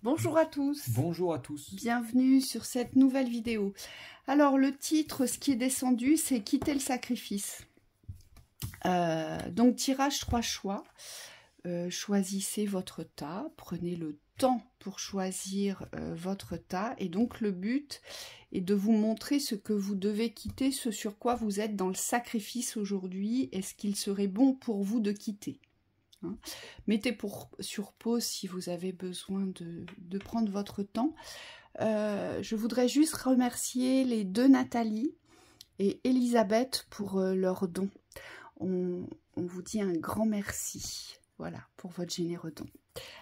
Bonjour à tous. Bonjour à tous. Bienvenue sur cette nouvelle vidéo. Alors le titre, ce qui est descendu, c'est quitter le sacrifice. Donc tirage 3 choix. Choisissez votre tas, prenez le temps pour choisir votre tas. Et donc le but est de vous montrer ce que vous devez quitter, ce sur quoi vous êtes dans le sacrifice aujourd'hui et ce qu'il serait bon pour vous de quitter. Mettez sur pause si vous avez besoin de prendre votre temps. Je voudrais juste remercier les deux Nathalie et Elisabeth pour leurs dons. On vous dit un grand merci, voilà, pour votre généreux don.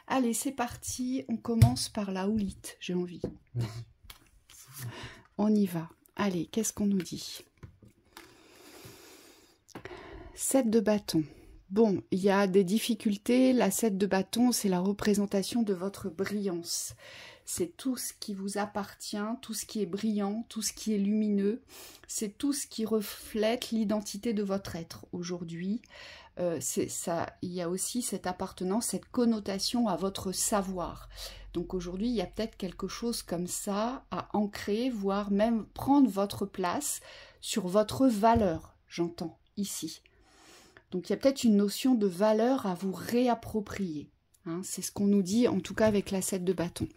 Allez, c'est parti, on commence par la houlite, j'ai envie. On y va. Allez, qu'est-ce qu'on nous dit? 7 de bâton. Bon, il y a des difficultés. La 7 de bâton, c'est la représentation de votre brillance. C'est tout ce qui vous appartient, tout ce qui est brillant, tout ce qui est lumineux. C'est tout ce qui reflète l'identité de votre être aujourd'hui. Il y a aussi cette appartenance, cette connotation à votre savoir. Donc aujourd'hui, il y a peut-être quelque chose comme ça à ancrer, voire même prendre votre place sur votre valeur, j'entends, ici. Donc, il y a peut-être une notion de valeur à vous réapproprier. Hein, c'est ce qu'on nous dit, en tout cas, avec la 7 de bâton.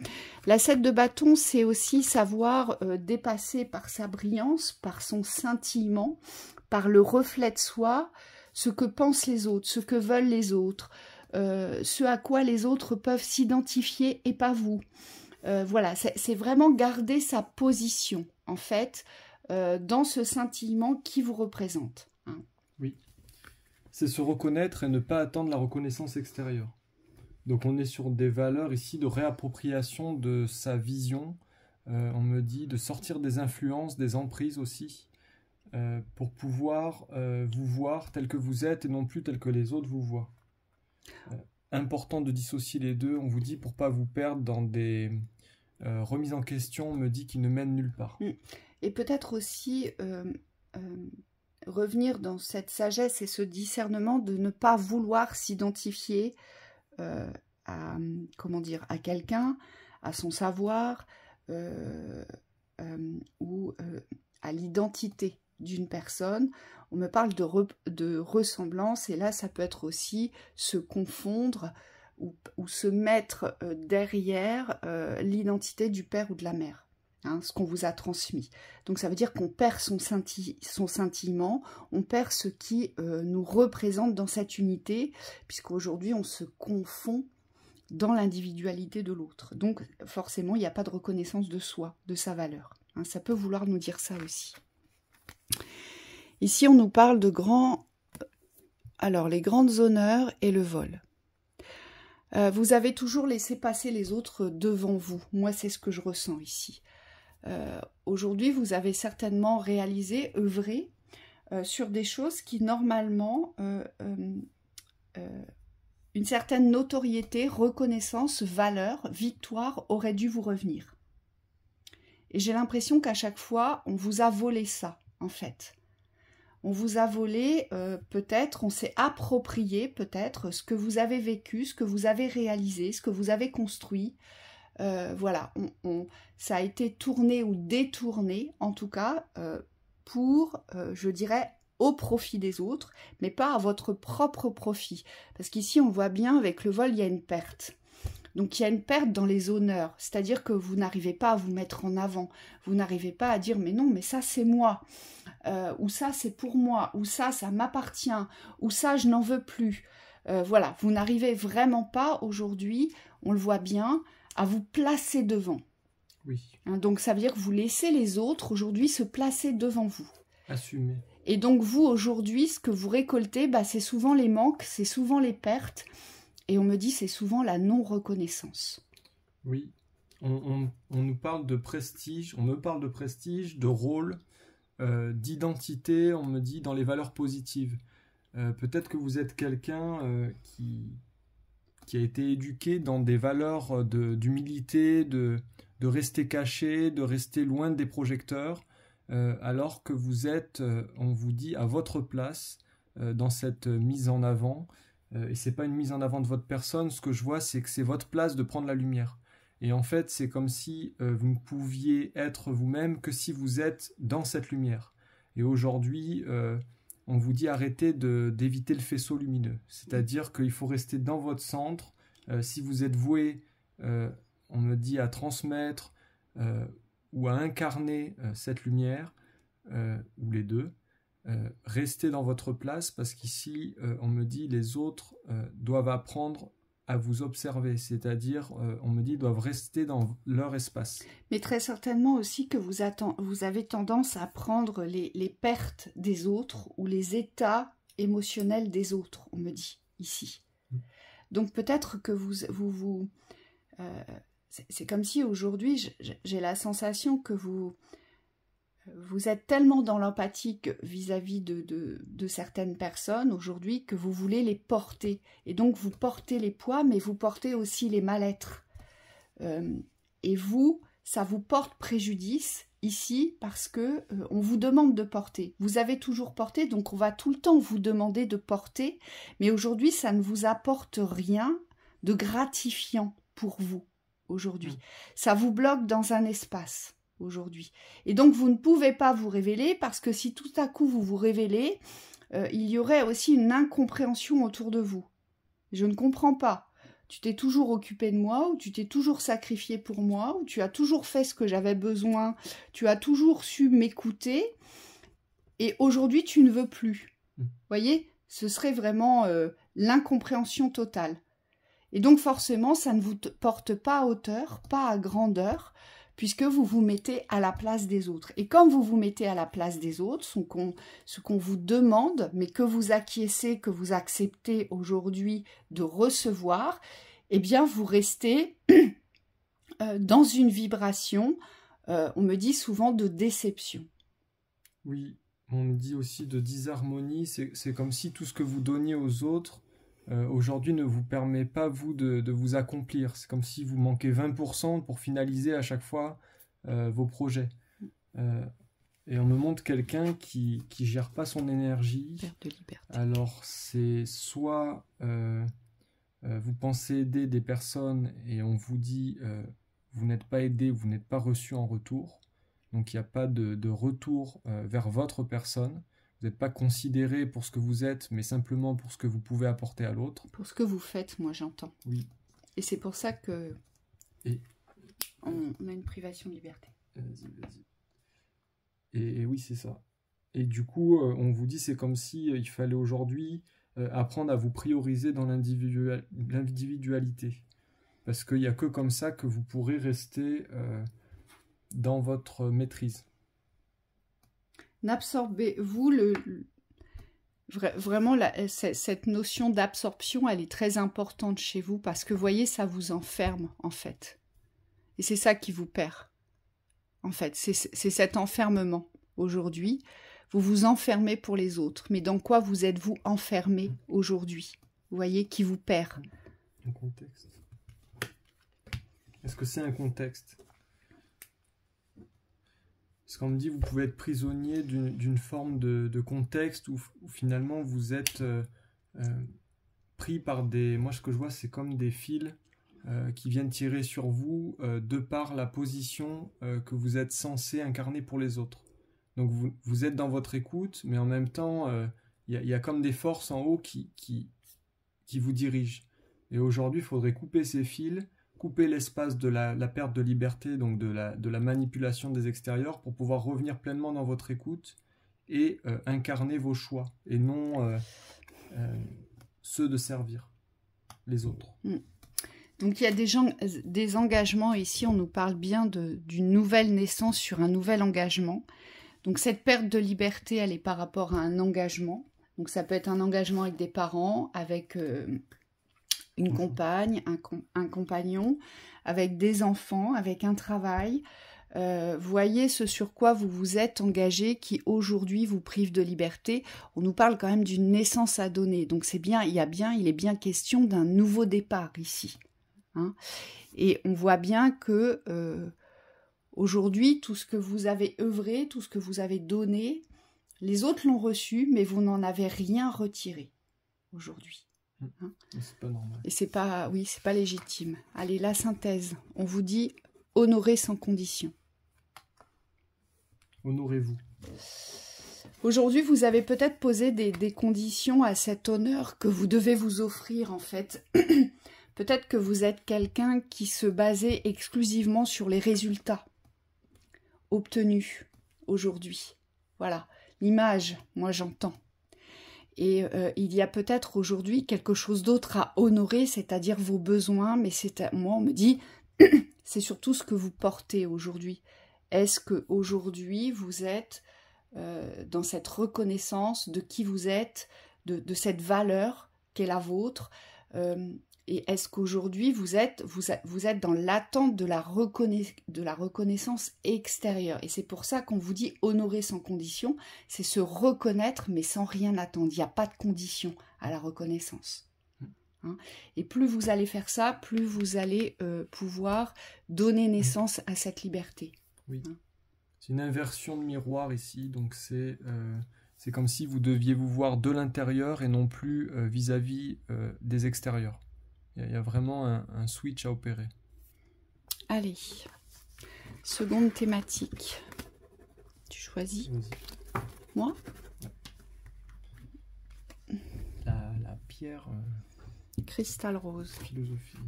La 7 de bâton, c'est aussi savoir dépasser par sa brillance, par son scintillement, par le reflet de soi, ce que pensent les autres, ce que veulent les autres, ce à quoi les autres peuvent s'identifier et pas vous. Voilà, c'est vraiment garder sa position, en fait, dans ce scintillement qui vous représente. Hein. Oui. C'est se reconnaître et ne pas attendre la reconnaissance extérieure. Donc on est sur des valeurs ici de réappropriation de sa vision. On me dit de sortir des influences, des emprises aussi, pour pouvoir vous voir tel que vous êtes et non plus tel que les autres vous voient. Important de dissocier les deux, on vous dit, pour pas vous perdre dans des remises en question, on me dit, qui ne mènent nulle part. Et peut-être aussi... revenir dans cette sagesse et ce discernement de ne pas vouloir s'identifier à quelqu'un, à son savoir ou à l'identité d'une personne. On me parle de ressemblance et là ça peut être aussi se confondre ou se mettre derrière l'identité du père ou de la mère. Hein, ce qu'on vous a transmis. Donc ça veut dire qu'on perd son scintillement, on perd ce qui nous représente dans cette unité, puisqu'aujourd'hui on se confond dans l'individualité de l'autre. Donc forcément il n'y a pas de reconnaissance de soi, de sa valeur. Hein, ça peut vouloir nous dire ça aussi. Ici on nous parle de les grandes honneurs et le vol. Vous avez toujours laissé passer les autres devant vous. Moi c'est ce que je ressens ici. Aujourd'hui, vous avez certainement réalisé, œuvré sur des choses qui, normalement, une certaine notoriété, reconnaissance, valeur, victoire aurait dû vous revenir. Et j'ai l'impression qu'à chaque fois, on vous a volé ça, en fait. On vous a volé, peut-être, on s'est approprié, peut-être, ce que vous avez vécu, ce que vous avez réalisé, ce que vous avez construit. Voilà, ça a été tourné ou détourné, en tout cas, pour, je dirais, au profit des autres, mais pas à votre propre profit. Parce qu'ici, on voit bien, avec le vol, il y a une perte. Donc, il y a une perte dans les honneurs, c'est-à-dire que vous n'arrivez pas à vous mettre en avant, vous n'arrivez pas à dire « mais non, mais ça, c'est moi », ou « ça, c'est pour moi », ou « ça m'appartient », ou « ça, je n'en veux plus ». Voilà, vous n'arrivez vraiment pas aujourd'hui, on le voit bien, à vous placer devant. Oui. Hein, donc ça veut dire que vous laissez les autres aujourd'hui se placer devant vous. Assumer. Et donc vous aujourd'hui, ce que vous récoltez, c'est souvent les manques, c'est souvent les pertes. Et on me dit c'est souvent la non-reconnaissance. Oui. On nous parle de prestige, on me parle de prestige, de rôle, d'identité, on me dit dans les valeurs positives. Peut-être que vous êtes quelqu'un qui a été éduqué dans des valeurs d'humilité, de rester caché, de rester loin des projecteurs, alors que vous êtes, on vous dit, à votre place dans cette mise en avant. Et c'est pas une mise en avant de votre personne, ce que je vois, c'est que c'est votre place de prendre la lumière. Et en fait, c'est comme si vous ne pouviez être vous-même que si vous êtes dans cette lumière. Et aujourd'hui, on vous dit arrêtez d'éviter le faisceau lumineux. C'est-à-dire qu'il faut rester dans votre centre. Si vous êtes voué, on me dit, à transmettre ou à incarner cette lumière, ou les deux, restez dans votre place, parce qu'ici, on me dit, les autres doivent apprendre à vous observer, c'est-à-dire, on me dit, doivent rester dans leur espace. Mais très certainement aussi que vous avez tendance à prendre les pertes des autres ou les états émotionnels des autres, on me dit, ici. Donc peut-être que c'est comme si aujourd'hui, j'ai la sensation que vous êtes tellement dans l'empathique vis-à-vis de certaines personnes aujourd'hui que vous voulez les porter. Et donc vous portez les poids, mais vous portez aussi les mal-être. Et vous, ça vous porte préjudice ici parce que on vous demande de porter. Vous avez toujours porté, donc on va tout le temps vous demander de porter. Mais aujourd'hui, ça ne vous apporte rien de gratifiant pour vous aujourd'hui. Ça vous bloque dans un espace aujourd'hui. Et donc, vous ne pouvez pas vous révéler parce que si tout à coup vous vous révélez, il y aurait aussi une incompréhension autour de vous. Je ne comprends pas. Tu t'es toujours occupé de moi, ou tu t'es toujours sacrifié pour moi, ou tu as toujours fait ce que j'avais besoin, tu as toujours su m'écouter, et aujourd'hui tu ne veux plus. Vous voyez, ce serait vraiment l'incompréhension totale. Et donc forcément, ça ne vous porte pas à hauteur, pas à grandeur, puisque vous vous mettez à la place des autres. Et comme vous vous mettez à la place des autres, ce qu'on vous demande, mais que vous acquiescez, que vous acceptez aujourd'hui de recevoir, eh bien vous restez dans une vibration, on me dit souvent de déception. Oui, on me dit aussi de disharmonie, c'est comme si tout ce que vous donniez aux autres, aujourd'hui ne vous permet pas, vous, de vous accomplir. C'est comme si vous manquez 20% pour finaliser à chaque fois vos projets. Et on me montre quelqu'un qui gère pas son énergie. Perte de liberté. Alors, c'est soit vous pensez aider des personnes et on vous dit vous n'êtes pas aidé, vous n'êtes pas reçu en retour. Donc, il n'y a pas de retour vers votre personne. Vous n'êtes pas considéré pour ce que vous êtes, mais simplement pour ce que vous pouvez apporter à l'autre. Pour ce que vous faites, moi j'entends. Oui. Et c'est pour ça que on a une privation de liberté. Vas-y. Et oui, c'est ça. Et du coup, on vous dit, c'est comme si il fallait aujourd'hui apprendre à vous prioriser dans l'individualité. Parce qu'il n'y a que comme ça que vous pourrez rester dans votre maîtrise. N'absorbez-vous vraiment cette notion d'absorption, elle est très importante chez vous parce que, vous voyez, ça vous enferme en fait. Et c'est ça qui vous perd. En fait, c'est cet enfermement aujourd'hui. Vous vous enfermez pour les autres. Mais dans quoi vous êtes-vous enfermé aujourd'hui? Vous voyez, qui vous perd. Un contexte. Est-ce que c'est un contexte? Parce qu'on me dit, vous pouvez être prisonnier d'une forme de contexte où finalement vous êtes pris par des... Moi, ce que je vois, c'est comme des fils qui viennent tirer sur vous de par la position que vous êtes censé incarner pour les autres. Donc, vous êtes dans votre écoute, mais en même temps, il y a comme des forces en haut qui vous dirigent. Et aujourd'hui, il faudrait couper ces fils, couper l'espace de la perte de liberté, donc de la manipulation des extérieurs, pour pouvoir revenir pleinement dans votre écoute et incarner vos choix, et non ceux de servir les autres. Donc il y a des engagements ici, on nous parle bien d'une nouvelle naissance sur un nouvel engagement. Donc cette perte de liberté, elle est par rapport à un engagement. Donc ça peut être un engagement avec des parents, avec... une compagne, un compagnon, avec des enfants, avec un travail. Voyez ce sur quoi vous vous êtes engagé qui aujourd'hui vous prive de liberté. On nous parle quand même d'une naissance à donner. Donc c'est bien, il est bien question d'un nouveau départ ici. Hein. Et on voit bien que aujourd'hui, tout ce que vous avez œuvré, tout ce que vous avez donné, les autres l'ont reçu, mais vous n'en avez rien retiré aujourd'hui. Hein. C'est pas normal. Et c'est pas, oui, c'est pas légitime. Allez, la synthèse. On vous dit honorer sans condition. Honorez-vous. Aujourd'hui, vous avez peut-être posé des conditions à cet honneur que vous devez vous offrir, en fait. Peut-être que vous êtes quelqu'un qui se basait exclusivement sur les résultats obtenus aujourd'hui. Voilà, l'image, moi j'entends. Et il y a peut-être aujourd'hui quelque chose d'autre à honorer, c'est-à-dire vos besoins, mais moi on me dit, c'est surtout ce que vous portez aujourd'hui. Est-ce qu'aujourd'hui vous êtes dans cette reconnaissance de qui vous êtes, de cette valeur qu'est la vôtre, et est-ce qu'aujourd'hui vous êtes dans l'attente de la reconnaissance extérieure? Et c'est pour ça qu'on vous dit honorer sans condition, c'est se reconnaître mais sans rien attendre. Il n'y a pas de condition à la reconnaissance. Hein? Et plus vous allez faire ça, plus vous allez pouvoir donner naissance à cette liberté. Oui. Hein? C'est une inversion de miroir ici, donc c'est comme si vous deviez vous voir de l'intérieur et non plus vis-à-vis des extérieurs. Il y a vraiment un switch à opérer. Allez, seconde thématique. Tu choisis? Moi? La pierre... Cristal rose. Philosophie.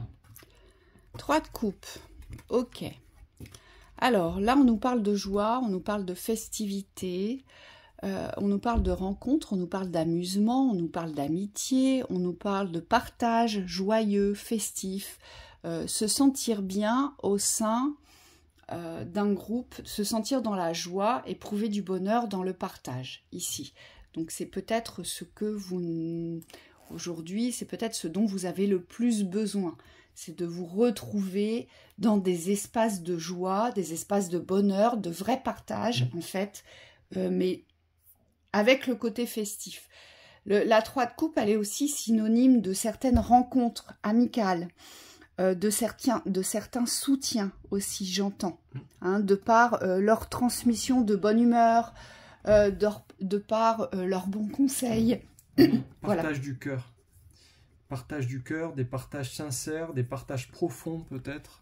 3 de coupe. Ok. Alors, là, on nous parle de joie, on nous parle de festivité, on nous parle de rencontres, on nous parle d'amusement, on nous parle d'amitié, on nous parle de partage joyeux, festif, se sentir bien au sein d'un groupe, se sentir dans la joie, éprouver du bonheur dans le partage, ici. Donc c'est peut-être ce que vous... Aujourd'hui, c'est peut-être ce dont vous avez le plus besoin. C'est de vous retrouver dans des espaces de joie, des espaces de bonheur, de vrai partage, en fait, mais avec le côté festif. La 3 de coupe, elle est aussi synonyme de certaines rencontres amicales, de certains soutiens aussi, j'entends, hein, de par leur transmission de bonne humeur, de par leurs bons conseils. Partage du cœur. Partage du cœur, des partages sincères, des partages profonds peut-être.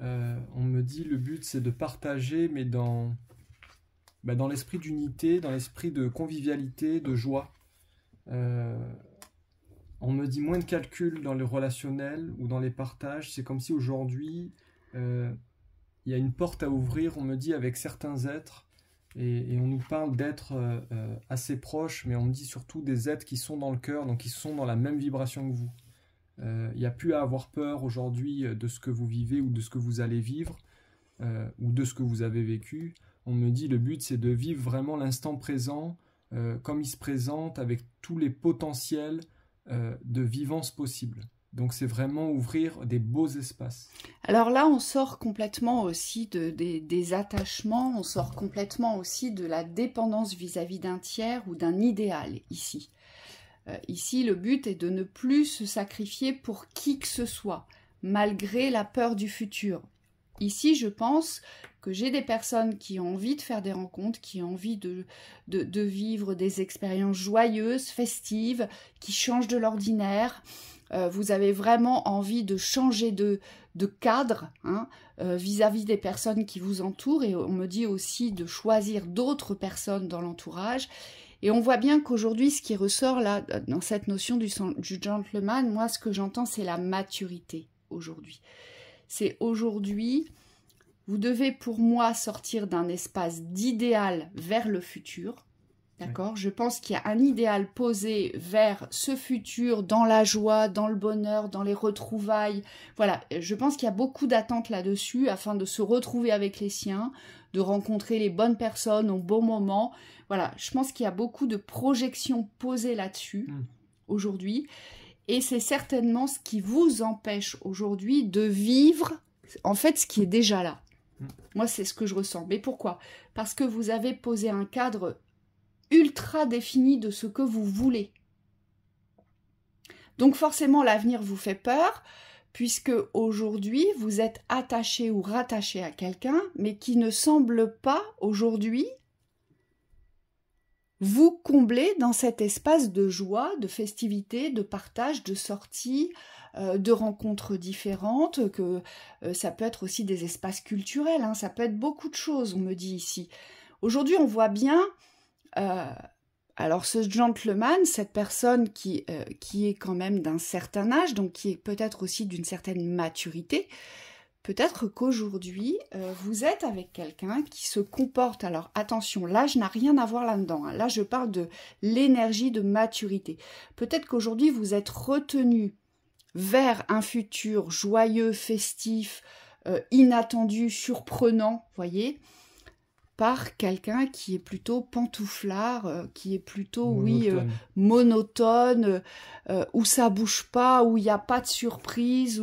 On me dit le but c'est de partager, mais dans l'esprit d'unité, dans l'esprit de convivialité, de joie. On me dit moins de calcul dans les relationnels ou dans les partages. C'est comme si aujourd'hui, il y a une porte à ouvrir, on me dit, avec certains êtres. Et on nous parle d'êtres assez proches, mais on me dit surtout des êtres qui sont dans le cœur, donc qui sont dans la même vibration que vous. Il n'y a plus à avoir peur aujourd'hui de ce que vous vivez ou de ce que vous allez vivre, ou de ce que vous avez vécu. On me dit le but c'est de vivre vraiment l'instant présent, comme il se présente, avec tous les potentiels de vivance possibles. Donc c'est vraiment ouvrir des beaux espaces. Alors là, on sort complètement aussi des attachements, on sort complètement aussi de la dépendance vis-à-vis d'un tiers ou d'un idéal ici. Ici, le but est de ne plus se sacrifier pour qui que ce soit, malgré la peur du futur. Ici, je pense que j'ai des personnes qui ont envie de faire des rencontres, qui ont envie de vivre des expériences joyeuses, festives, qui changent de l'ordinaire. Vous avez vraiment envie de changer de cadre hein, vis-à-vis des personnes qui vous entourent, et on me dit aussi de choisir d'autres personnes dans l'entourage. Et on voit bien qu'aujourd'hui, ce qui ressort là, dans cette notion du gentleman, moi, ce que j'entends, c'est la maturité aujourd'hui. C'est aujourd'hui, vous devez pour moi sortir d'un espace d'idéal vers le futur. D'accord ? Je pense qu'il y a un idéal posé vers ce futur, dans la joie, dans le bonheur, dans les retrouvailles. Voilà, je pense qu'il y a beaucoup d'attentes là-dessus afin de se retrouver avec les siens, de rencontrer les bonnes personnes au bon moment. Voilà, je pense qu'il y a beaucoup de projections posées là-dessus aujourd'hui. Et c'est certainement ce qui vous empêche aujourd'hui de vivre, en fait, ce qui est déjà là. Moi, c'est ce que je ressens. Mais pourquoi ? Parce que vous avez posé un cadre ultra défini de ce que vous voulez. Donc forcément, l'avenir vous fait peur, puisque aujourd'hui, vous êtes attaché ou rattaché à quelqu'un, mais qui ne semble pas aujourd'hui vous combler dans cet espace de joie, de festivité, de partage, de sortie, de rencontres différentes, que ça peut être aussi des espaces culturels, hein, ça peut être beaucoup de choses, on me dit ici. Aujourd'hui, on voit bien, alors ce gentleman, cette personne qui est quand même d'un certain âge, donc qui est peut-être aussi d'une certaine maturité, peut-être qu'aujourd'hui, vous êtes avec quelqu'un qui se comporte, alors attention, l'âge n'a rien à voir là-dedans, hein. Là je parle de l'énergie de maturité. Peut-être qu'aujourd'hui vous êtes retenu vers un futur joyeux, festif, inattendu, surprenant, voyez, par quelqu'un qui est plutôt pantouflard, qui est plutôt, monotone, où ça bouge pas, où il n'y a pas de surprise,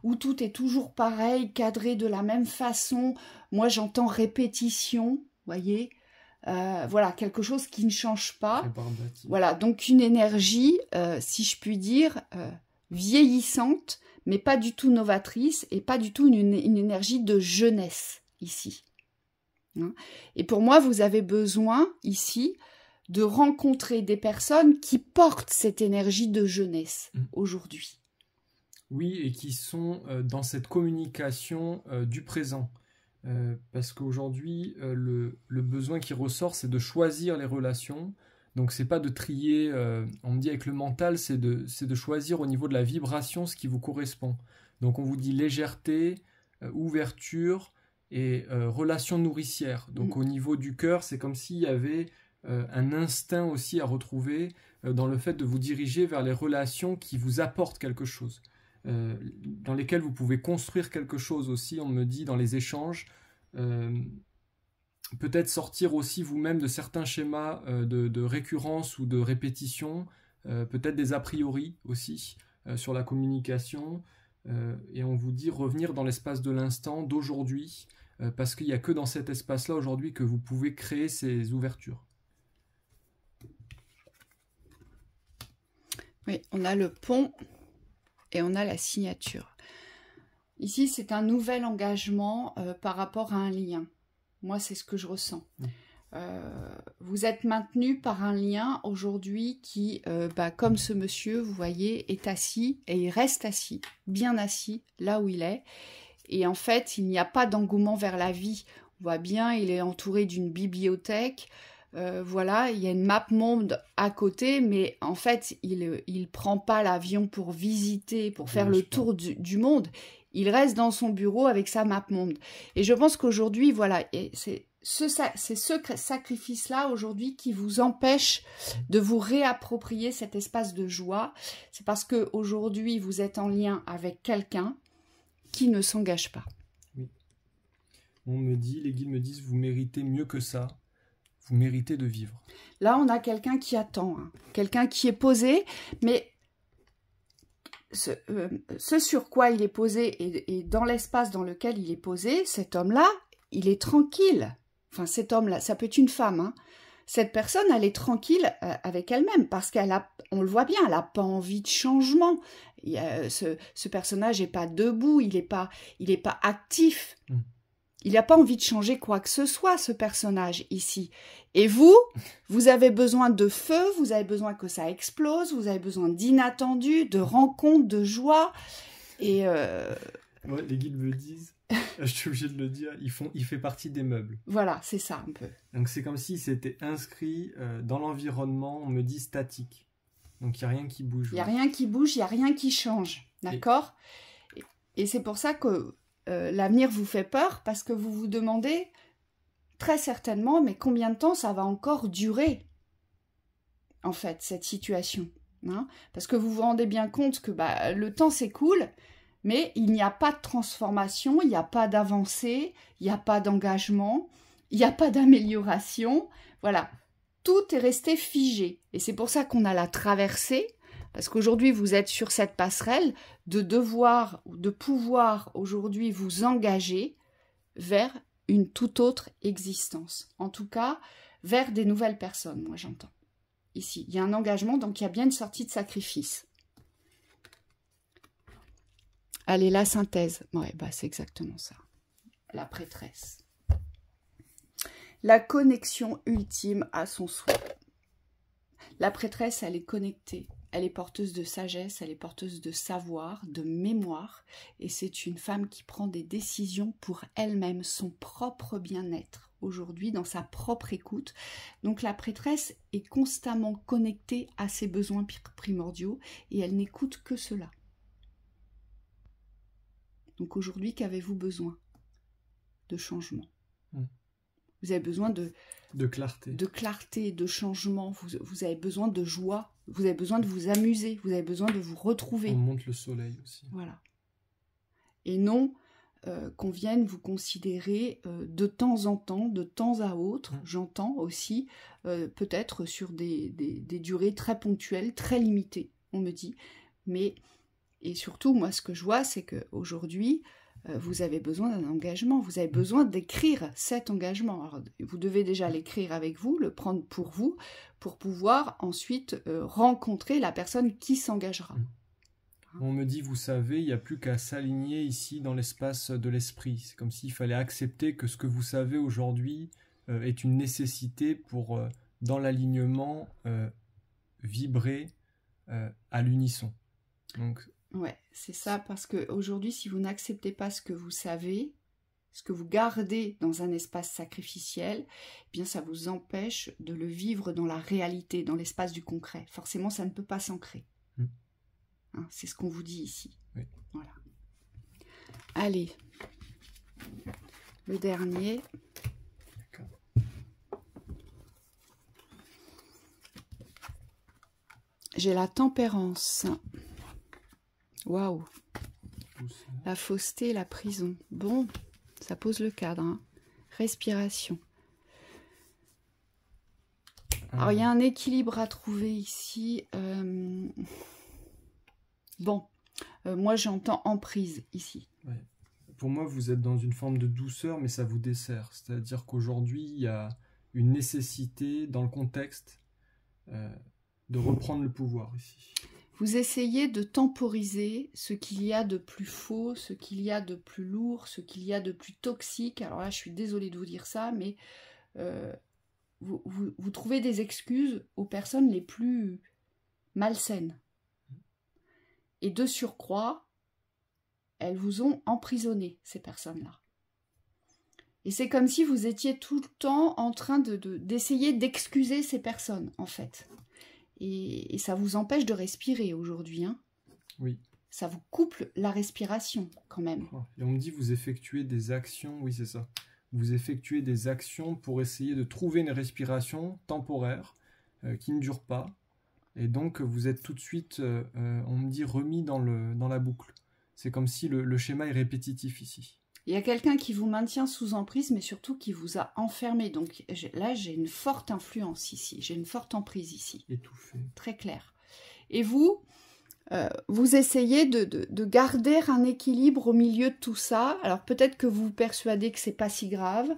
où tout est toujours pareil, cadré de la même façon. Moi, j'entends répétition, voyez, voilà, quelque chose qui ne change pas. Voilà, donc une énergie, si je puis dire, vieillissante, mais pas du tout novatrice, et pas du tout une énergie de jeunesse, ici. Et pour moi, vous avez besoin, ici, de rencontrer des personnes qui portent cette énergie de jeunesse, aujourd'hui. Oui, et qui sont dans cette communication du présent. Parce qu'aujourd'hui, le besoin qui ressort, c'est de choisir les relations. Donc, c'est pas de trier, on me dit avec le mental, c'est de choisir au niveau de la vibration ce qui vous correspond. Donc, on vous dit légèreté, ouverture et relation nourricière. Donc, au niveau du cœur, c'est comme s'il y avait un instinct aussi à retrouver dans le fait de vous diriger vers les relations qui vous apportent quelque chose. Dans lesquelles vous pouvez construire quelque chose aussi, on me dit, dans les échanges. Peut-être sortir aussi vous-même de certains schémas de récurrence ou de répétition, peut-être des a priori aussi sur la communication, et on vous dit revenir dans l'espace de l'instant, d'aujourd'hui, parce qu'il n'y a que dans cet espace-là aujourd'hui que vous pouvez créer ces ouvertures. Oui, on a le pont et on a la signature. Ici, c'est un nouvel engagement par rapport à un lien. Moi, c'est ce que je ressens. Vous êtes maintenu par un lien aujourd'hui qui, comme ce monsieur, vous voyez, est assis et il reste assis, bien assis, là où il est. Et en fait, il n'y a pas d'engouement vers la vie. On voit bien, il est entouré d'une bibliothèque. Voilà, il y a une map monde à côté, mais en fait, il prend pas l'avion pour visiter, pour faire le tour du monde. Il reste dans son bureau avec sa map monde. Et je pense qu'aujourd'hui, voilà, c'est ce sacrifice-là aujourd'hui qui vous empêche de vous réapproprier cet espace de joie. C'est parce qu'aujourd'hui, vous êtes en lien avec quelqu'un qui ne s'engage pas. Oui. Les guides me disent, vous méritez mieux que ça. Vous méritez de vivre. Là, on a quelqu'un qui attend, hein. Quelqu'un qui est posé, mais ce sur quoi il est posé et dans l'espace dans lequel il est posé, cet homme-là, il est tranquille. Enfin, cet homme-là, ça peut être une femme, hein. Cette personne, elle est tranquille avec elle-même parce on le voit bien, elle n'a pas envie de changement. Ce personnage n'est pas debout, il n'est pas actif. Il n'a pas envie de changer quoi que ce soit, ce personnage ici. Et vous avez besoin de feu, vous avez besoin que ça explose, vous avez besoin d'inattendu, de rencontres, de joie. Et ouais, les guides me disent, je suis obligé de le dire, il fait partie des meubles. Voilà, c'est ça un peu. Donc c'est comme s'il s'était inscrit dans l'environnement, on me dit statique. Donc il n'y a rien qui bouge. Il n'y a rien qui bouge, il n'y a rien qui change. D'accord ? Et c'est pour ça que l'avenir vous fait peur, parce que vous vous demandez très certainement, mais combien de temps ça va encore durer, en fait, cette situation, hein ? Parce que vous vous rendez bien compte que le temps s'écoule, mais il n'y a pas de transformation, il n'y a pas d'avancée, il n'y a pas d'engagement, il n'y a pas d'amélioration. Voilà, tout est resté figé. Et c'est pour ça qu'on a la traversée, parce qu'aujourd'hui, vous êtes sur cette passerelle de pouvoir aujourd'hui vous engager vers une toute autre existence. En tout cas, vers des nouvelles personnes, moi j'entends. Ici, il y a un engagement, donc il y a bien une sortie de sacrifice. Allez, la synthèse. Ouais, c'est exactement ça. La prêtresse. La connexion ultime à son soi. La prêtresse, elle est connectée. Elle est porteuse de sagesse, elle est porteuse de savoir, de mémoire. Et c'est une femme qui prend des décisions pour elle-même, son propre bien-être. Aujourd'hui, dans sa propre écoute. Donc la prêtresse est constamment connectée à ses besoins primordiaux et elle n'écoute que cela. Donc aujourd'hui, qu'avez-vous besoin? De changement. Vous avez besoin de clarté, de changement. Vous avez besoin de joie. Vous avez besoin de vous amuser. Vous avez besoin de vous retrouver. On monte le soleil aussi. Voilà. Et non qu'on vienne vous considérer de temps en temps, de temps à autre, j'entends aussi, peut-être sur des durées très ponctuelles, très limitées, on me dit. Mais, et surtout, moi, ce que je vois, c'est qu'aujourd'hui, vous avez besoin d'un engagement, vous avez besoin d'écrire cet engagement. Alors, vous devez déjà l'écrire avec vous, le prendre pour vous, pour pouvoir ensuite rencontrer la personne qui s'engagera. On me dit, vous savez, il n'y a plus qu'à s'aligner ici dans l'espace de l'esprit. C'est comme s'il fallait accepter que ce que vous savez aujourd'hui est une nécessité pour, dans l'alignement, vibrer à l'unisson. Donc, ouais, c'est ça, parce qu'aujourd'hui, si vous n'acceptez pas ce que vous savez, ce que vous gardez dans un espace sacrificiel, eh bien ça vous empêche de le vivre dans la réalité, dans l'espace du concret. Forcément, ça ne peut pas s'ancrer. Hein, c'est ce qu'on vous dit ici. Oui. Voilà. Allez, le dernier. J'ai la tempérance. Waouh. La fausseté, la prison. Bon, ça pose le cadre. Hein. Respiration. Alors, il y a un équilibre à trouver ici. Bon, moi j'entends emprise ici. Ouais. Pour moi, vous êtes dans une forme de douceur, mais ça vous dessert. C'est-à-dire qu'aujourd'hui, il y a une nécessité dans le contexte de reprendre le pouvoir ici. Vous essayez de temporiser ce qu'il y a de plus faux, ce qu'il y a de plus lourd, ce qu'il y a de plus toxique. Alors là, je suis désolée de vous dire ça, mais vous trouvez des excuses aux personnes les plus malsaines. Et de surcroît, elles vous ont emprisonné, ces personnes-là. Et c'est comme si vous étiez tout le temps en train d'essayer d'excuser ces personnes, en fait. Et ça vous empêche de respirer aujourd'hui. Hein. Oui. Ça vous coupe la respiration, quand même. Et on me dit, vous effectuez des actions, oui c'est ça. Vous effectuez des actions pour essayer de trouver une respiration temporaire qui ne dure pas. Et donc, vous êtes tout de suite, on me dit, remis dans la boucle. C'est comme si le schéma est répétitif ici. Il y a quelqu'un qui vous maintient sous emprise, mais surtout qui vous a enfermé. Donc là, j'ai une forte influence ici. J'ai une forte emprise ici. Étouffé. Très clair. Et vous, vous essayez de garder un équilibre au milieu de tout ça. Alors peut-être que vous vous persuadez que c'est pas si grave.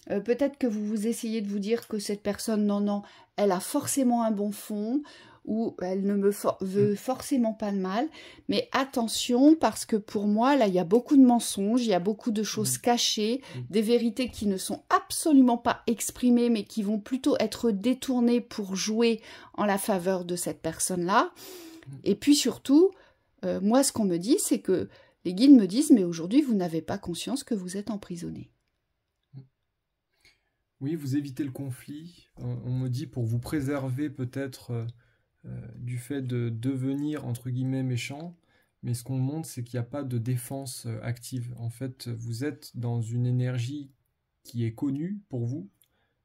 Peut-être que vous essayez de vous dire que cette personne, non, elle a forcément un bon fond, ou elle ne me veut forcément pas de mal. Mais attention, parce que pour moi, là, il y a beaucoup de mensonges, il y a beaucoup de choses cachées, des vérités qui ne sont absolument pas exprimées, mais qui vont plutôt être détournées pour jouer en la faveur de cette personne-là. Et puis surtout, moi, ce qu'on me dit, c'est que les guides me disent, mais aujourd'hui, vous n'avez pas conscience que vous êtes emprisonné. Oui, vous évitez le conflit. On me dit pour vous préserver peut-être du fait de devenir, entre guillemets, méchant. Mais ce qu'on montre, c'est qu'il n'y a pas de défense active. En fait, vous êtes dans une énergie qui est connue pour vous,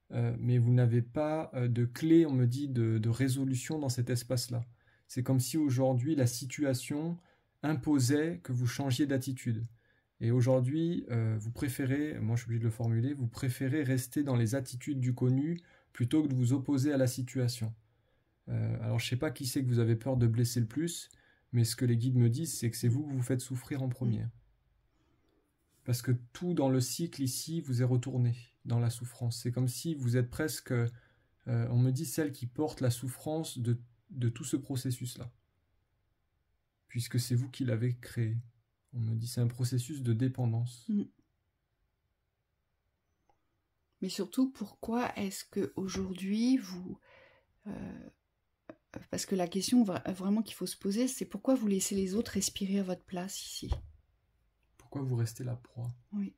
mais vous n'avez pas de clé, on me dit, de résolution dans cet espace-là. C'est comme si aujourd'hui, la situation imposait que vous changiez d'attitude. Et aujourd'hui, vous préférez, moi je suis obligé de le formuler, vous préférez rester dans les attitudes du connu plutôt que de vous opposer à la situation. Alors je ne sais pas qui c'est que vous avez peur de blesser le plus, mais ce que les guides me disent, c'est que c'est vous que vous faites souffrir en premier. Parce que tout dans le cycle ici vous est retourné dans la souffrance. C'est comme si vous êtes presque, on me dit, celle qui porte la souffrance de tout ce processus-là. Puisque c'est vous qui l'avez créé. On me dit c'est un processus de dépendance. Mais surtout, pourquoi est-ce qu'aujourd'hui, parce que la question vraiment qu'il faut se poser, c'est pourquoi vous laissez les autres respirer à votre place ici? Pourquoi vous restez la proie? Oui.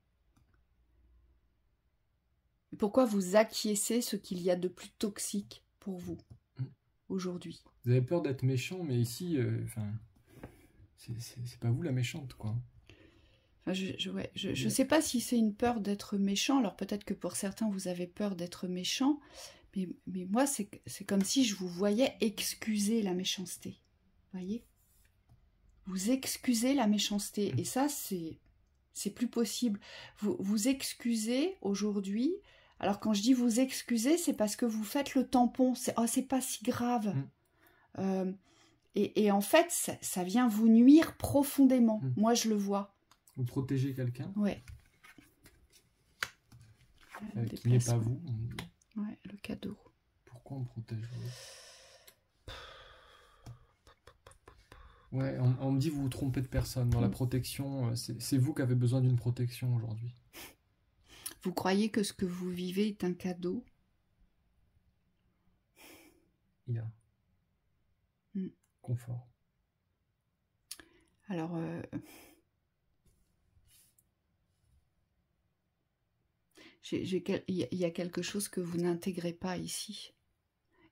Pourquoi vous acquiescez ce qu'il y a de plus toxique pour vous aujourd'hui? Vous avez peur d'être méchant, mais ici, c'est pas vous la méchante, quoi. Enfin, je sais pas si c'est une peur d'être méchant. Alors peut-être que pour certains, vous avez peur d'être méchant. Mais moi, c'est comme si je vous voyais excuser la méchanceté. Voyez? Vous excusez la méchanceté. Et ça, c'est plus possible. Vous excusez aujourd'hui. Alors quand je dis vous excusez, c'est parce que vous faites le tampon. C'est pas si grave. Et en fait, ça vient vous nuire profondément. Moi, je le vois. Vous protégez quelqu'un? Ouais. Qui n'est pas vous. Ouais, le cadeau. Pourquoi on protège vous? Ouais, on me dit vous vous trompez de personne. Dans la protection, c'est vous qui avez besoin d'une protection aujourd'hui. Vous croyez que ce que vous vivez est un cadeau? Il y a confort. Alors, il y a quelque chose que vous n'intégrez pas ici.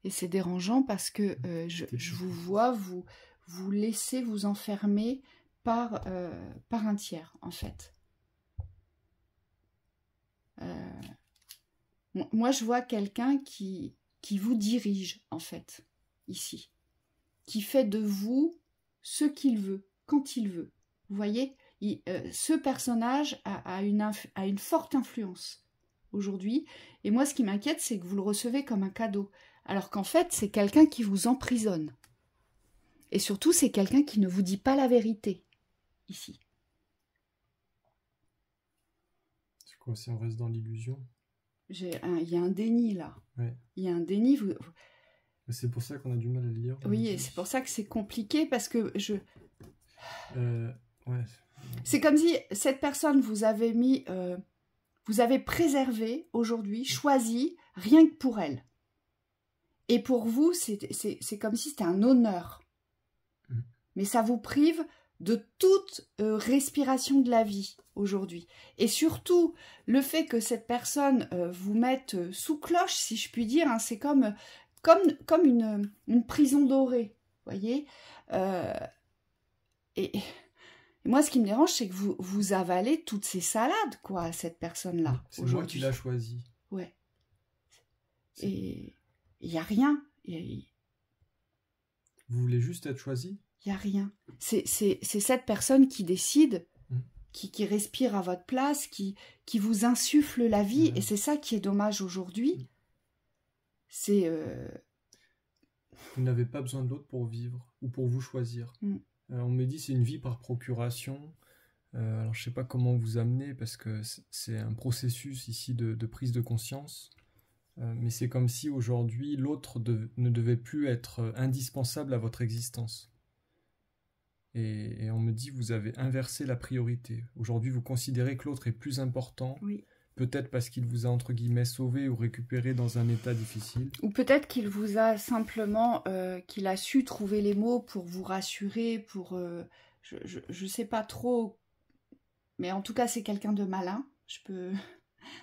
Et c'est dérangeant parce que je vous vois vous laisser vous enfermer par un tiers, en fait. Moi, je vois quelqu'un qui vous dirige, en fait, ici. Qui fait de vous ce qu'il veut, quand il veut. Vous voyez, ce personnage a une forte influence aujourd'hui. Et moi, ce qui m'inquiète, c'est que vous le recevez comme un cadeau. Alors qu'en fait, c'est quelqu'un qui vous emprisonne. Et surtout, c'est quelqu'un qui ne vous dit pas la vérité, ici. C'est quoi, si on reste dans l'illusion? Il y a un déni, là. Ouais. Il y a un déni. C'est pour ça qu'on a du mal à le lire. Oui, et c'est pour ça que c'est compliqué, parce que ouais. C'est comme si cette personne vous avez mis... vous avez préservé aujourd'hui, choisi, rien que pour elle. Et pour vous, c'est comme si c'était un honneur. Mais ça vous prive de toute respiration de la vie aujourd'hui. Et surtout, le fait que cette personne vous mette sous cloche, si je puis dire, hein, c'est comme une prison dorée, voyez. Et moi, ce qui me dérange, c'est que vous avalez toutes ces salades, quoi, cette personne-là. C'est moi qui l'a choisi. Ouais. Et il n'y a rien. Vous voulez juste être choisi? Il n'y a rien. C'est cette personne qui décide, qui respire à votre place, qui vous insuffle la vie. Et c'est ça qui est dommage aujourd'hui. C'est... Vous n'avez pas besoin de l'autre pour vivre ou pour vous choisir. On me dit c'est une vie par procuration. Alors je sais pas comment vous amener parce que c'est un processus ici de prise de conscience. Mais c'est comme si aujourd'hui l'autre ne devait plus être indispensable à votre existence. Et on me dit vous avez inversé la priorité. Aujourd'hui vous considérez que l'autre est plus important. Oui. Peut-être parce qu'il vous a entre guillemets sauvé ou récupéré dans un état difficile. Ou peut-être qu'il vous a simplement, qu'il a su trouver les mots pour vous rassurer, pour... je sais pas trop, mais en tout cas c'est quelqu'un de malin,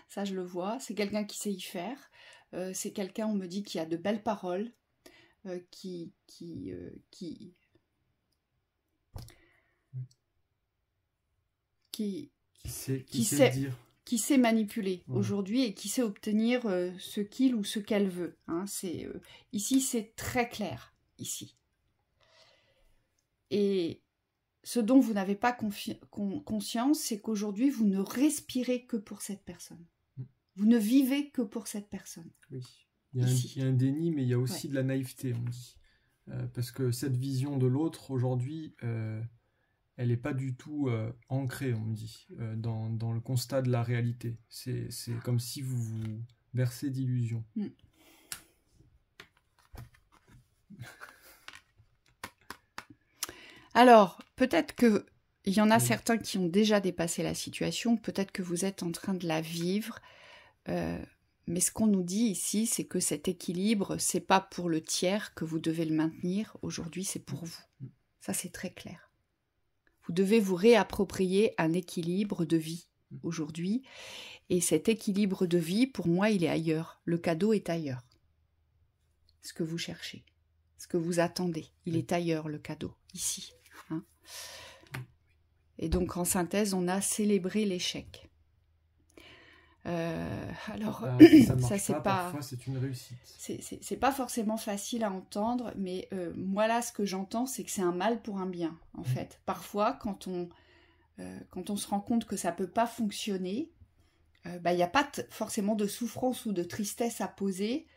ça je le vois, c'est quelqu'un qui sait y faire, c'est quelqu'un, on me dit, qui a de belles paroles, qui sait dire. Qui sait manipuler aujourd'hui et qui sait obtenir ce qu'il ou ce qu'elle veut. Hein. Ici, c'est très clair, ici. Et ce dont vous n'avez pas conscience, c'est qu'aujourd'hui, vous ne respirez que pour cette personne. Vous ne vivez que pour cette personne. Oui. Il y a un déni, mais il y a aussi de la naïveté, on dit. Parce que cette vision de l'autre, aujourd'hui... elle n'est pas du tout ancrée, on me dit, dans le constat de la réalité. C'est comme si vous vous bercez d'illusions. Alors, peut-être qu'il y en a certains qui ont déjà dépassé la situation, peut-être que vous êtes en train de la vivre. Mais ce qu'on nous dit ici, c'est que cet équilibre, c'est pas pour le tiers que vous devez le maintenir. Aujourd'hui, c'est pour vous. Ça, c'est très clair. Vous devez vous réapproprier un équilibre de vie aujourd'hui. Et cet équilibre de vie, pour moi, il est ailleurs. Le cadeau est ailleurs. Ce que vous cherchez, ce que vous attendez, il est ailleurs, le cadeau, ici. Hein. Et donc, en synthèse, on a célébré l'échec. Alors, ça c'est pas. Parfois, c'est une réussite. C'est pas forcément facile à entendre, mais moi là, ce que j'entends, c'est que c'est un mal pour un bien, en fait. Parfois, quand on se rend compte que ça peut pas fonctionner, il n'y a pas forcément de souffrance ou de tristesse à poser.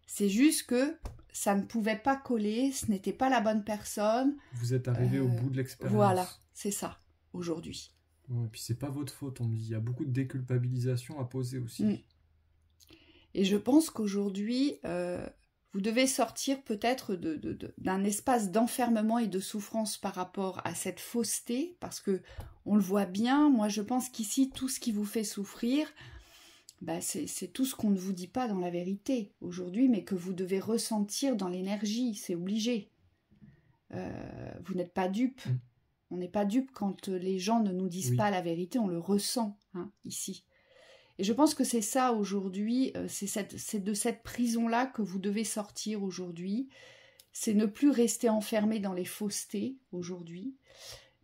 C'est juste que ça ne pouvait pas coller, ce n'était pas la bonne personne. Vous êtes arrivé au bout de l'expérience. Voilà, c'est ça, aujourd'hui. Et puis c'est pas votre faute, on me dit. Il y a beaucoup de déculpabilisation à poser aussi. Et je pense qu'aujourd'hui, vous devez sortir peut-être d'un espace d'enfermement et de souffrance par rapport à cette fausseté, parce que on le voit bien. Moi, je pense qu'ici, tout ce qui vous fait souffrir, c'est tout ce qu'on ne vous dit pas dans la vérité aujourd'hui, mais que vous devez ressentir dans l'énergie. C'est obligé. Vous n'êtes pas dupe. On n'est pas dupe quand les gens ne nous disent pas la vérité, on le ressent ici. Et je pense que c'est ça aujourd'hui, c'est de cette prison-là que vous devez sortir aujourd'hui. C'est ne plus rester enfermé dans les faussetés aujourd'hui,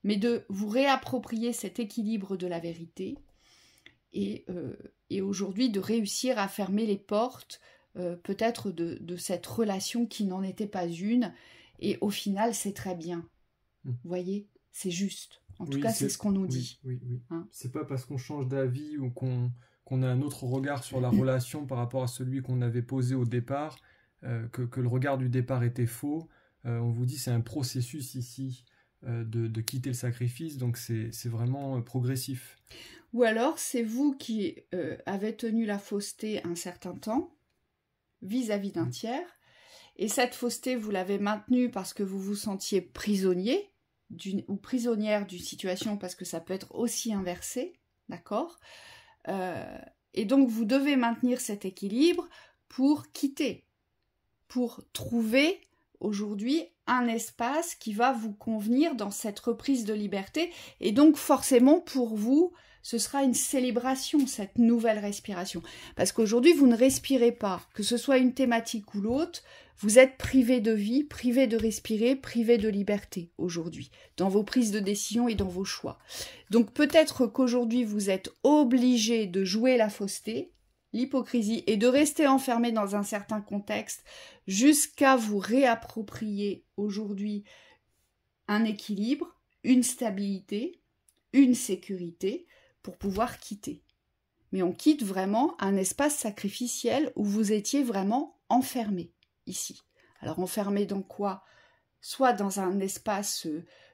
mais de vous réapproprier cet équilibre de la vérité et aujourd'hui de réussir à fermer les portes peut-être de cette relation qui n'en était pas une. Et au final, c'est très bien. Vous voyez ? C'est juste. En tout cas, c'est ce qu'on nous dit. Oui. Hein, c'est pas parce qu'on change d'avis ou qu'on a un autre regard sur la relation par rapport à celui qu'on avait posé au départ, que le regard du départ était faux. On vous dit c'est un processus ici de quitter le sacrifice, donc c'est vraiment progressif. Ou alors, c'est vous qui avez tenu la fausseté un certain temps vis-à-vis d'un tiers, et cette fausseté, vous l'avez maintenue parce que vous vous sentiez prisonnier ou prisonnière d'une situation, parce que ça peut être aussi inversé, d'accord ? Et donc, vous devez maintenir cet équilibre pour quitter, pour trouver aujourd'hui un espace qui va vous convenir dans cette reprise de liberté. Et donc, forcément, pour vous, ce sera une célébration, cette nouvelle respiration. Parce qu'aujourd'hui, vous ne respirez pas, que ce soit une thématique ou l'autre, vous êtes privé de vie, privé de respirer, privé de liberté aujourd'hui, dans vos prises de décision et dans vos choix. Donc peut-être qu'aujourd'hui, vous êtes obligé de jouer la fausseté, l'hypocrisie, et de rester enfermé dans un certain contexte jusqu'à vous réapproprier aujourd'hui un équilibre, une stabilité, une sécurité pour pouvoir quitter. Mais on quitte vraiment un espace sacrificiel où vous étiez vraiment enfermé. Ici. Alors enfermé dans quoi ? Soit dans un espace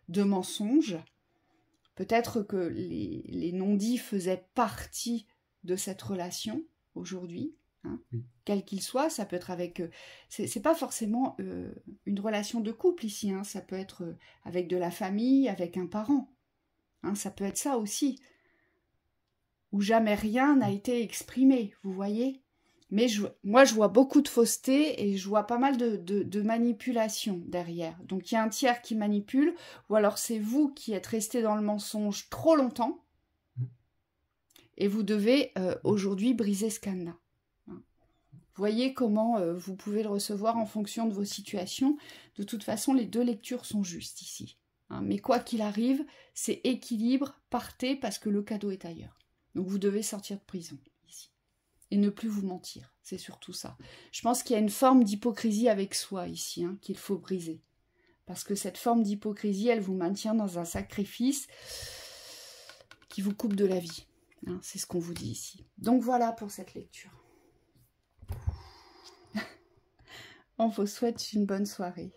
de mensonge, peut-être que les non-dits faisaient partie de cette relation aujourd'hui, quel qu'il soit, ça peut être avec... c'est pas forcément une relation de couple ici, ça peut être avec de la famille, avec un parent, ça peut être ça aussi, où jamais rien n'a été exprimé, vous voyez ? Mais moi, je vois beaucoup de fausseté et je vois pas mal de manipulation derrière. Donc, il y a un tiers qui manipule, ou alors c'est vous qui êtes resté dans le mensonge trop longtemps et vous devez aujourd'hui briser ce cadenas. Vous voyez comment vous pouvez le recevoir en fonction de vos situations. De toute façon, les deux lectures sont justes ici. Mais quoi qu'il arrive, c'est équilibre, partez parce que le cadeau est ailleurs. Donc, vous devez sortir de prison. Et ne plus vous mentir, c'est surtout ça. Je pense qu'il y a une forme d'hypocrisie avec soi ici, qu'il faut briser. Parce que cette forme d'hypocrisie, elle vous maintient dans un sacrifice qui vous coupe de la vie. C'est ce qu'on vous dit ici. Donc voilà pour cette lecture. On vous souhaite une bonne soirée.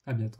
À bientôt.